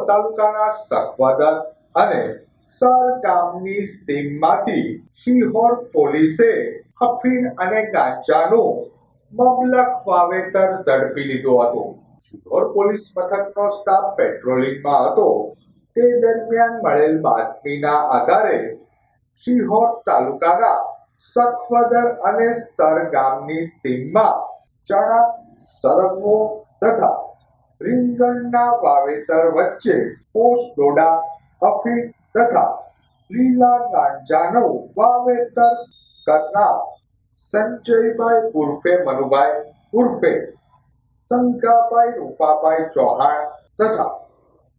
તાલુકાના સખવાદર અને સર ગામની સીમમાંથી શિહોર પોલીસે અફીણ અને ગાંજાનું મબલખ વાવેતર ઝડપી લીધું હતું। શિહોર પોલીસ મથકનો સ્ટાફ પેટ્રોલિંગમાં હતો તે દરમિયાન મળેલ બાતમીના આધારે શિહોર તાલુકાના સખવદર અને સર ગામની સીમમાં ચણા, સરગવો તથા રીંગણના વાવેતર વચ્ચે પોસ્ટ ડોડા, અફીણ તથા લીલા ગાંજાનું વાવેતર કરનાર સંજયભાઈ ઉર્ફે મનુભાઈ ઉર્ફે શંકાભાઈ રૂપાભાઈ ચૌહાણ તથા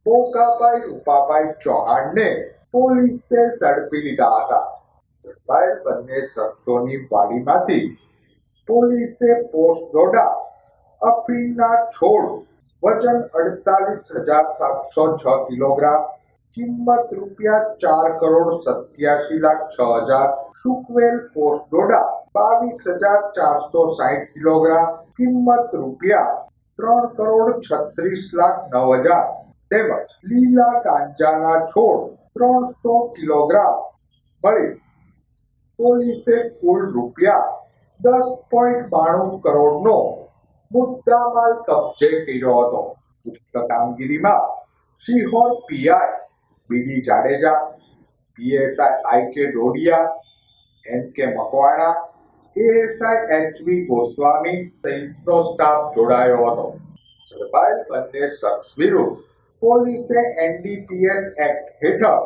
બોકાભાઈ રૂપાભાઈ ચૌહાણને પોલીસે ઝડપી લીધા હતા। ઝડપાયેલ બંને શખ્સોની વાડીમાંથી પોલીસે પોસ્ટ ડોડા, અફીણના છોડ વજન 48,706 કિલોગ્રામ, કિંમત ₹4,87,06,000, સૂકવેલ પોસ્ટ ડોડા 22,460 કિલોગ્રામ, કિંમત ₹3,36,09,000 તેમજ લીલા ગાંજાના છોડ 300 કિલોગ્રામ મળી પોલીસે કુલ ₹10.92 કરોડનો મુદ્દામાલ કબજે કર્યો હતો। ઉક્ત કામગીરીમાં શિહોર પીઆઈ બીડી જાડેજા, પીએસઆઈ આઈ.કે. ડોડિયા, એન.કે. મકવાણા, એએસઆઈ એચ.વી. ગોસ્વામી સહિતનો સ્ટાફ જોડાયો હતો। ઝડપાયેલ બંને શખ્સ વિરુદ્ધ પોલીસે એનડીપીએસ એક્ટ હેઠળ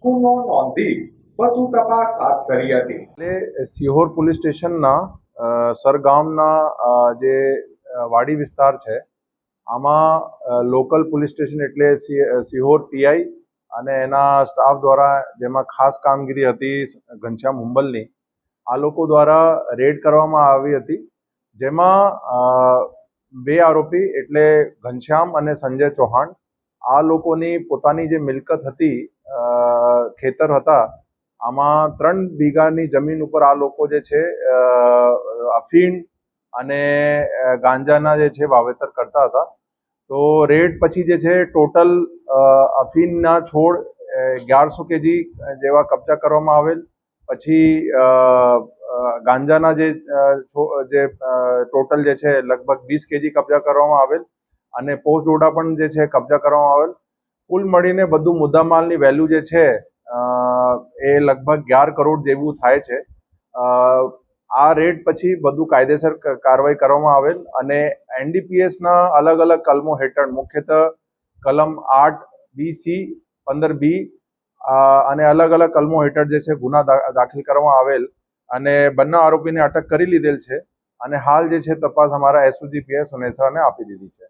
ગુનો નોંધી વધુ તપાસ હાથ ધરી હતી। સિહોર પોલીસ સ્ટેશનના સરગામના જે વાડી વિસ્તાર છે આમાં લોકલ પોલીસ સ્ટેશન એટલે સિહોર પીઆઈ અને એના સ્ટાફ દ્વારા જેમાં ખાસ કામગીરી હતી ઘનશ્યામ હુંબલની, આ લોકો દ્વારા રેડ કરવામાં આવી હતી જેમાં બે આરોપી એટલે ઘનશ્યામ અને સંજય ચૌહાણ આ લોકોની પોતાની જે મિલકત હતી ખેતર હતા આમાં 3 વીઘાની જમીન ઉપર આ લોકો જે છે અફીણ અને ગાંજાના જે છે વાવેતર કરતા હતા। તો રેડ પછી જે છે ટોટલ અફીણના છોડ 1100 કેજી જેવા કબજા કરવામાં આવેલ, પછી ગાંજાના જે ટોટલ જે છે લગભગ 20 કેજી કબજા કરવામાં આવેલ અને પોસ્ટ ડોડા પણ જે છે કબજા કરવામાં આવેલ। કુલ મળીને બધું મુદ્દામાલની વેલ્યુ જે છે એ લગભગ 11 કરોડ જેવું થાય છે। આ રેડ પછી બધું કાયદેસર કાર્યવાહી કરવામાં આવેલ અને એનડીપીએસના અલગ અલગ કલમો હેઠળ મુખ્યત્વે કલમ 8B(c), 15B અને અલગ અલગ કલમો હેઠળ જે છે ગુના દાખલ કરવામાં આવેલ અને બંને આરોપીને અટક કરી લીધેલ છે અને હાલ જે છે તપાસ અમારા એસઓજી પીએસ સુનેસરાને આપી દીધી છે।